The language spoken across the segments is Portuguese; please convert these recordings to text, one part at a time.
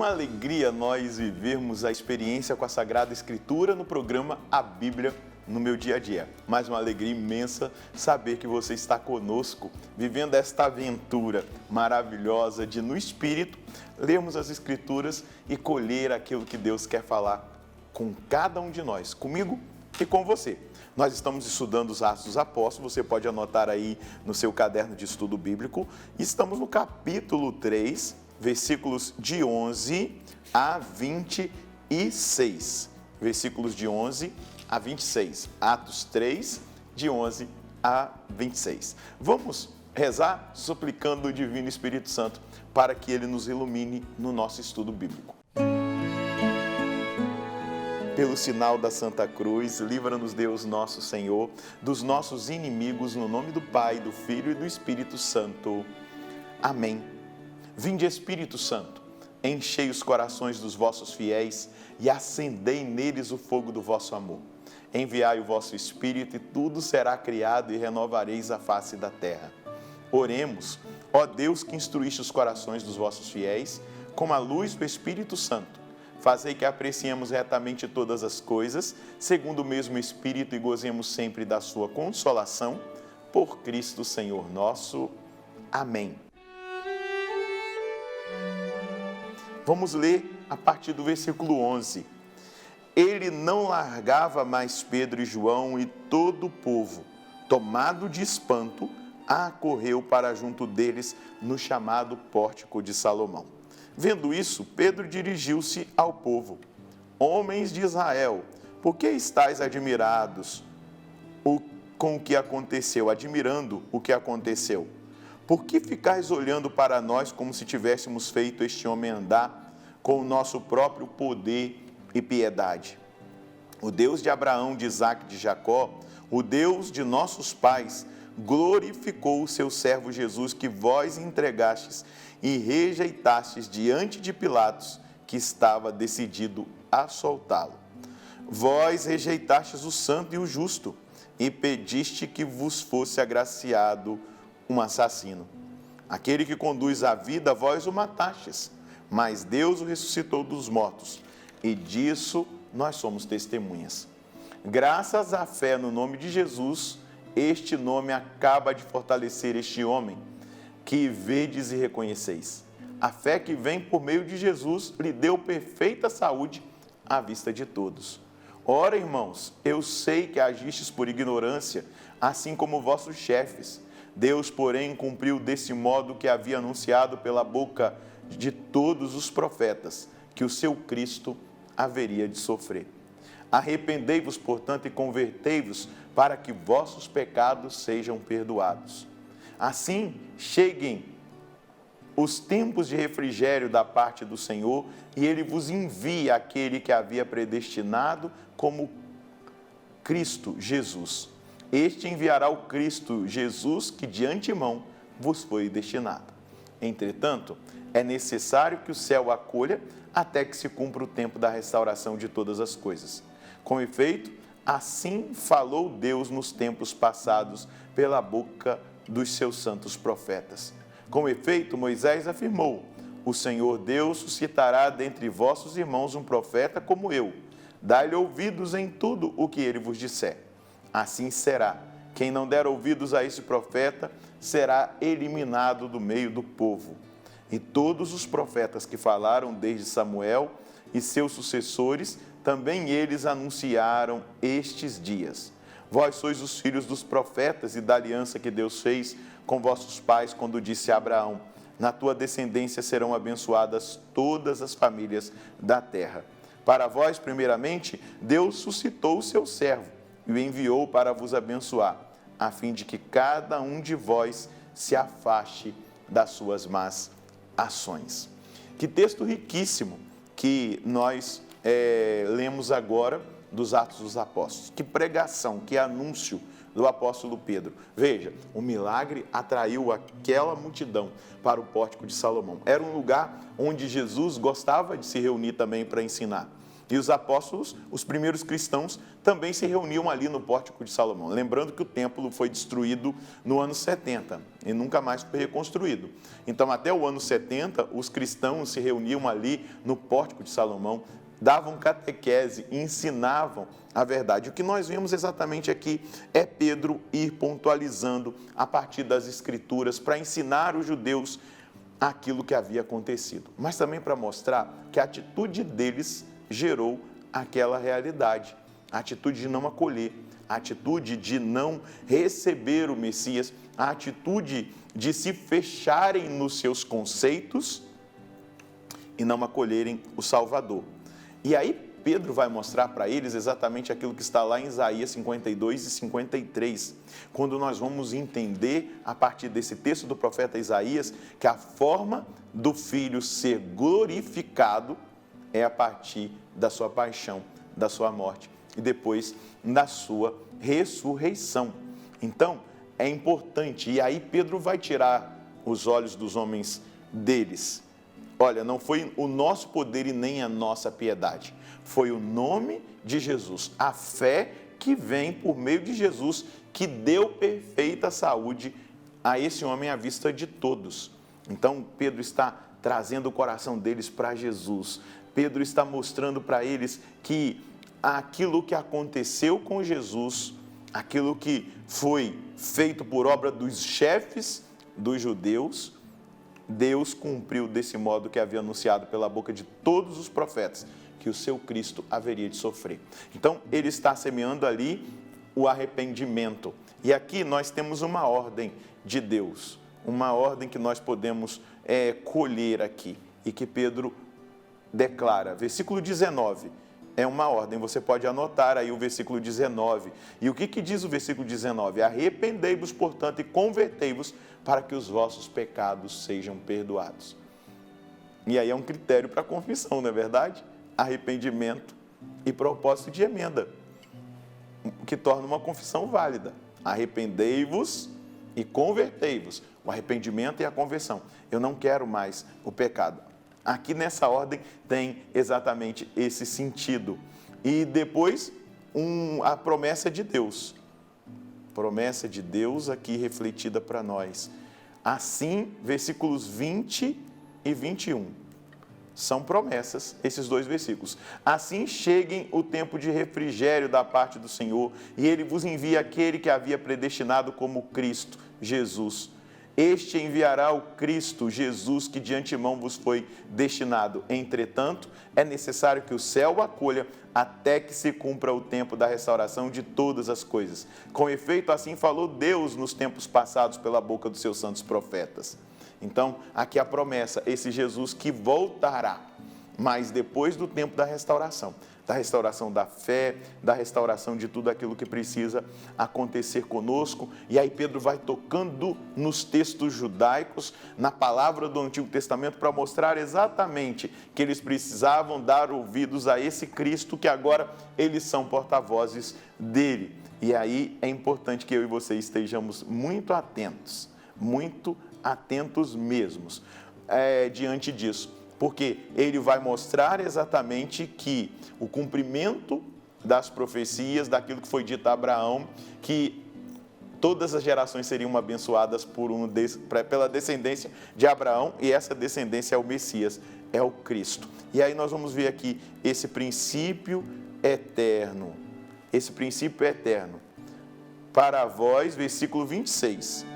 Uma alegria nós vivermos a experiência com a Sagrada Escritura no programa A Bíblia no Meu Dia a Dia. Mais uma alegria imensa saber que você está conosco, vivendo esta aventura maravilhosa de, no Espírito, lermos as Escrituras e colher aquilo que Deus quer falar com cada um de nós, comigo e com você. Nós estamos estudando os Atos dos Apóstolos, você pode anotar aí no seu caderno de estudo bíblico. Estamos no capítulo 3, versículos de 11 a 26. Versículos de 11 a 26. Atos 3, de 11 a 26. Vamos rezar suplicando o Divino Espírito Santo para que ele nos ilumine no nosso estudo bíblico. Pelo sinal da Santa Cruz, livra-nos Deus nosso Senhor dos nossos inimigos, no nome do Pai, do Filho e do Espírito Santo. Amém. Vinde, Espírito Santo, enchei os corações dos vossos fiéis e acendei neles o fogo do vosso amor. Enviai o vosso Espírito e tudo será criado e renovareis a face da terra. Oremos, ó Deus que instruíste os corações dos vossos fiéis com a luz do Espírito Santo. Fazei que apreciemos retamente todas as coisas, segundo o mesmo Espírito, e gozemos sempre da sua consolação. Por Cristo Senhor nosso. Amém. Vamos ler a partir do versículo 11. Ele não largava mais Pedro e João, e todo o povo, tomado de espanto, acorreu para junto deles no chamado Pórtico de Salomão. Vendo isso, Pedro dirigiu-se ao povo. Homens de Israel, por que estáis admirados com o que aconteceu, admirando o que aconteceu? Por que ficais olhando para nós como se tivéssemos feito este homem andar com o nosso próprio poder e piedade? O Deus de Abraão, de Isaque e de Jacó, o Deus de nossos pais, glorificou o seu servo Jesus, que vós entregastes e rejeitastes diante de Pilatos, que estava decidido a soltá-lo. Vós rejeitastes o santo e o justo, e pediste que vos fosse agraciado um assassino. Aquele que conduz a vida, vós o matastes, mas Deus o ressuscitou dos mortos, e disso nós somos testemunhas. Graças à fé no nome de Jesus, este nome acaba de fortalecer este homem, que vedes e reconheceis. A fé que vem por meio de Jesus lhe deu perfeita saúde à vista de todos. Ora, irmãos, eu sei que agistes por ignorância, assim como vossos chefes. Deus, porém, cumpriu desse modo que havia anunciado pela boca de todos os profetas, que o seu Cristo haveria de sofrer. Arrependei-vos, portanto, e convertei-vos, para que vossos pecados sejam perdoados. Assim, cheguem os tempos de refrigério da parte do Senhor, e Ele vos envia aquele que havia predestinado como Cristo Jesus. Este enviará o Cristo Jesus, que de antemão vos foi destinado. Entretanto, é necessário que o céu acolha até que se cumpra o tempo da restauração de todas as coisas. Com efeito, assim falou Deus nos tempos passados pela boca dos seus santos profetas. Com efeito, Moisés afirmou: o Senhor Deus suscitará dentre vossos irmãos um profeta como eu. Dai-lhe ouvidos em tudo o que ele vos disser. Assim será. Quem não der ouvidos a esse profeta será eliminado do meio do povo. E todos os profetas que falaram desde Samuel e seus sucessores, também eles anunciaram estes dias. Vós sois os filhos dos profetas e da aliança que Deus fez com vossos pais quando disse a Abraão: na tua descendência serão abençoadas todas as famílias da terra. Para vós, primeiramente, Deus suscitou o seu servo e o enviou para vos abençoar, a fim de que cada um de vós se afaste das suas más ações. Que texto riquíssimo que nós lemos agora dos Atos dos Apóstolos. Que pregação, que anúncio do apóstolo Pedro. Veja, o milagre atraiu aquela multidão para o Pórtico de Salomão. Era um lugar onde Jesus gostava de se reunir também para ensinar. E os apóstolos, os primeiros cristãos, também se reuniam ali no Pórtico de Salomão. Lembrando que o templo foi destruído no ano 70 e nunca mais foi reconstruído. Então, até o ano 70, os cristãos se reuniam ali no Pórtico de Salomão, davam catequese e ensinavam a verdade. O que nós vemos exatamente aqui é Pedro ir pontualizando a partir das Escrituras para ensinar os judeus aquilo que havia acontecido, mas também para mostrar que a atitude deles gerou aquela realidade, a atitude de não acolher, a atitude de não receber o Messias, a atitude de se fecharem nos seus conceitos e não acolherem o Salvador. E aí Pedro vai mostrar para eles exatamente aquilo que está lá em Isaías 52 e 53, quando nós vamos entender, a partir desse texto do profeta Isaías, que a forma do Filho ser glorificado é a partir da sua paixão, da sua morte e depois da sua ressurreição. Então, é importante, e aí Pedro vai tirar os olhos dos homens deles. Olha, não foi o nosso poder e nem a nossa piedade, foi o nome de Jesus, a fé que vem por meio de Jesus, que deu perfeita saúde a esse homem à vista de todos. Então, Pedro está trazendo o coração deles para Jesus. Pedro está mostrando para eles que aquilo que aconteceu com Jesus, aquilo que foi feito por obra dos chefes dos judeus, Deus cumpriu desse modo que havia anunciado pela boca de todos os profetas, que o seu Cristo haveria de sofrer. Então, ele está semeando ali o arrependimento. E aqui nós temos uma ordem de Deus, uma ordem que nós podemos colher aqui, e que Pedro declara. Versículo 19 é uma ordem, você pode anotar aí o versículo 19. E o que diz o versículo 19? Arrependei-vos, portanto, e convertei-vos, para que os vossos pecados sejam perdoados. E aí é um critério para a confissão, não é verdade? Arrependimento e propósito de emenda, que torna uma confissão válida. Arrependei-vos e convertei-vos. O arrependimento e a conversão. Eu não quero mais o pecado. Aqui nessa ordem tem exatamente esse sentido. E depois a promessa de Deus. Promessa de Deus aqui refletida para nós. Assim, versículos 20 e 21. São promessas, esses dois versículos. Assim cheguem o tempo de refrigério da parte do Senhor, e Ele vos envia aquele que havia predestinado como Cristo, Jesus. Este enviará o Cristo, Jesus, que de antemão vos foi destinado. Entretanto, é necessário que o céu o acolha até que se cumpra o tempo da restauração de todas as coisas. Com efeito, assim falou Deus nos tempos passados pela boca dos seus santos profetas. Então, aqui a promessa, esse Jesus que voltará, mas depois do tempo da restauração da fé, da restauração de tudo aquilo que precisa acontecer conosco. E aí Pedro vai tocando nos textos judaicos, na palavra do Antigo Testamento, para mostrar exatamente que eles precisavam dar ouvidos a esse Cristo, que agora eles são porta-vozes dele. E aí é importante que eu e você estejamos muito atentos mesmos diante disso. Porque ele vai mostrar exatamente que o cumprimento das profecias, daquilo que foi dito a Abraão, que todas as gerações seriam abençoadas pela descendência de Abraão, e essa descendência é o Messias, é o Cristo. E aí nós vamos ver aqui esse princípio eterno. Esse princípio eterno. Para vós, versículo 26.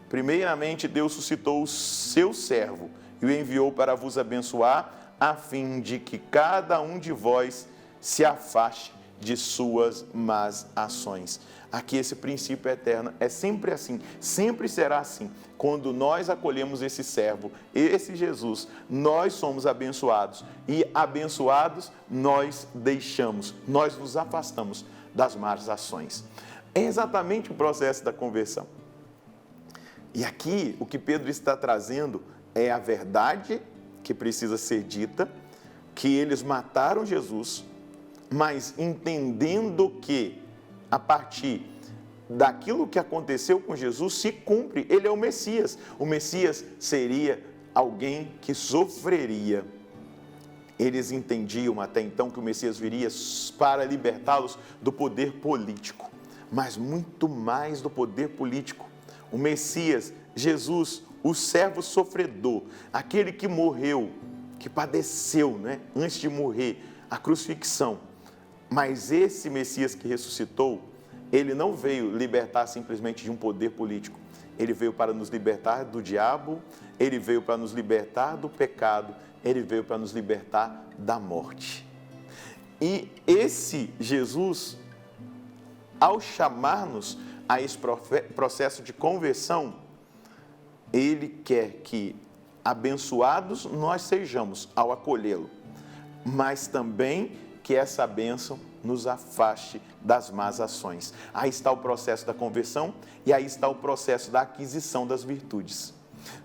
Primeiramente, Deus suscitou o seu servo e o enviou para vos abençoar, a fim de que cada um de vós se afaste de suas más ações. Aqui esse princípio eterno é sempre assim, sempre será assim. Quando nós acolhemos esse servo, esse Jesus, nós somos abençoados. E abençoados nós deixamos, nós nos afastamos das más ações. É exatamente o processo da conversão. E aqui o que Pedro está trazendo é a verdade que precisa ser dita, que eles mataram Jesus, mas entendendo que a partir daquilo que aconteceu com Jesus se cumpre, ele é o Messias. O Messias seria alguém que sofreria. Eles entendiam até então que o Messias viria para libertá-los do poder político, mas muito mais do poder político. O Messias, Jesus, o servo sofredor, aquele que morreu, que padeceu, antes de morrer, a crucifixão. Mas esse Messias que ressuscitou, ele não veio libertar simplesmente de um poder político. Ele veio para nos libertar do diabo, ele veio para nos libertar do pecado, ele veio para nos libertar da morte. E esse Jesus, ao chamar-nos a esse processo de conversão, ele quer que abençoados nós sejamos ao acolhê-lo, mas também que essa bênção nos afaste das más ações. Aí está o processo da conversão e aí está o processo da aquisição das virtudes.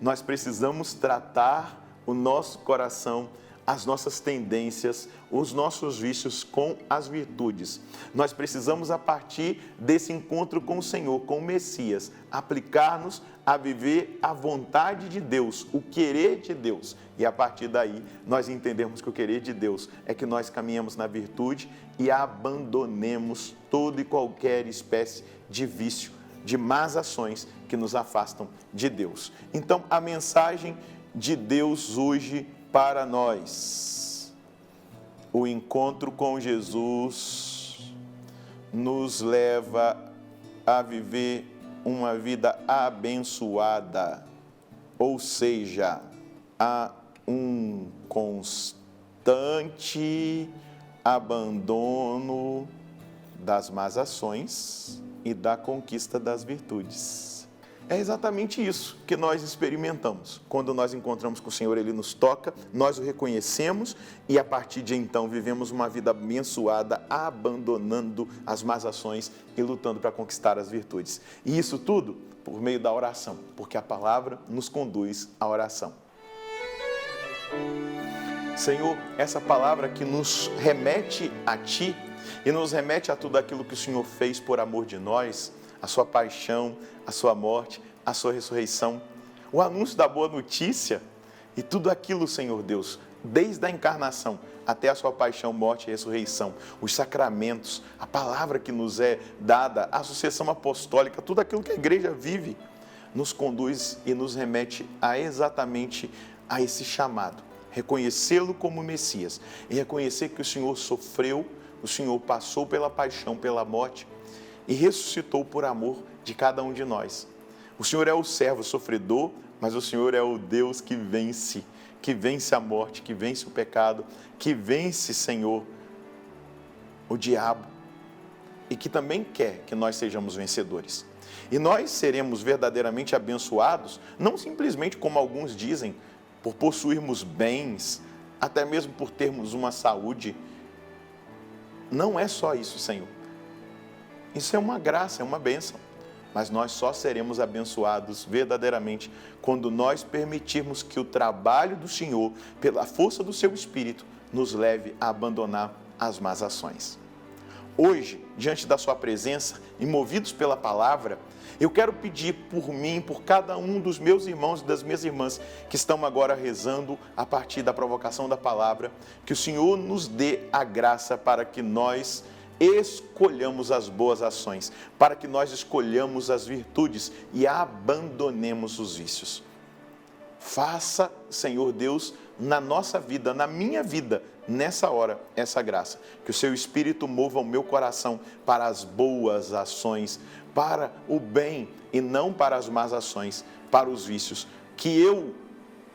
Nós precisamos tratar o nosso coração, as nossas tendências, os nossos vícios com as virtudes. Nós precisamos, a partir desse encontro com o Senhor, com o Messias, aplicar-nos a viver a vontade de Deus, o querer de Deus. E a partir daí, nós entendemos que o querer de Deus é que nós caminhamos na virtude e abandonemos toda e qualquer espécie de vício, de más ações que nos afastam de Deus. Então, a mensagem de Deus hoje para nós: o encontro com Jesus nos leva a viver uma vida abençoada, ou seja, a um constante abandono das más ações e da conquista das virtudes. É exatamente isso que nós experimentamos. Quando nós encontramos com o Senhor, Ele nos toca, nós o reconhecemos e a partir de então vivemos uma vida abençoada, abandonando as más ações e lutando para conquistar as virtudes. E isso tudo por meio da oração, porque a palavra nos conduz à oração. Senhor, essa palavra que nos remete a Ti e nos remete a tudo aquilo que o Senhor fez por amor de nós, a sua paixão, a sua morte, a sua ressurreição, o anúncio da boa notícia e tudo aquilo, Senhor Deus, desde a encarnação até a sua paixão, morte e ressurreição, os sacramentos, a palavra que nos é dada, a sucessão apostólica, tudo aquilo que a igreja vive, nos conduz e nos remete a exatamente a esse chamado, reconhecê-lo como Messias e reconhecer que o Senhor sofreu, o Senhor passou pela paixão, pela morte e ressuscitou por amor de cada um de nós. O Senhor é o servo sofredor, mas o Senhor é o Deus que vence a morte, que vence o pecado, que vence, Senhor, o diabo e que também quer que nós sejamos vencedores. E nós seremos verdadeiramente abençoados, não simplesmente como alguns dizem, por possuirmos bens, até mesmo por termos uma saúde. Não é só isso, Senhor. Isso é uma graça, é uma bênção. Mas nós só seremos abençoados verdadeiramente quando nós permitirmos que o trabalho do Senhor, pela força do seu Espírito, nos leve a abandonar as más ações. Hoje, diante da sua presença e movidos pela palavra, eu quero pedir por mim, por cada um dos meus irmãos e das minhas irmãs que estão agora rezando a partir da provocação da palavra, que o Senhor nos dê a graça para que nós escolhamos as boas ações, para que nós escolhamos as virtudes e abandonemos os vícios. Faça, Senhor Deus, na nossa vida, na minha vida, nessa hora, essa graça. Que o seu Espírito mova o meu coração para as boas ações, para o bem e não para as más ações, para os vícios. Que eu,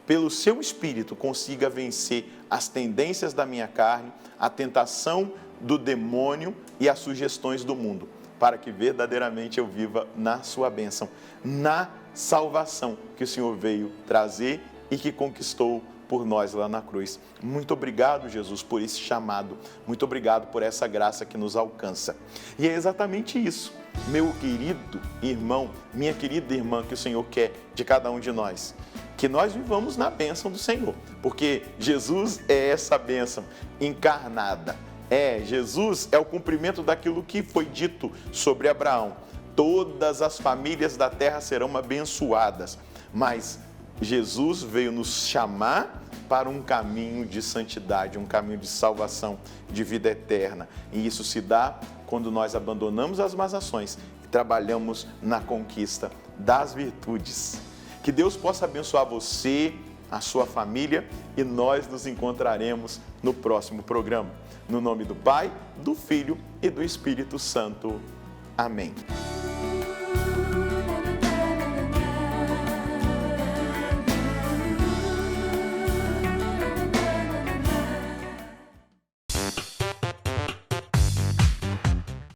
pelo seu Espírito, consiga vencer as tendências da minha carne, a tentação do demônio e as sugestões do mundo, para que verdadeiramente eu viva na sua bênção, na salvação que o Senhor veio trazer e que conquistou por nós lá na cruz. Muito obrigado, Jesus, por esse chamado. Muito obrigado por essa graça que nos alcança. E é exatamente isso, meu querido irmão, minha querida irmã, que o Senhor quer de cada um de nós. Que nós vivamos na bênção do Senhor, porque Jesus é essa bênção encarnada. Jesus é o cumprimento daquilo que foi dito sobre Abraão. Todas as famílias da terra serão abençoadas, mas Jesus veio nos chamar para um caminho de santidade, um caminho de salvação, de vida eterna. E isso se dá quando nós abandonamos as más ações e trabalhamos na conquista das virtudes. Que Deus possa abençoar você, a sua família, e nós nos encontraremos no próximo programa. No nome do Pai, do Filho e do Espírito Santo. Amém.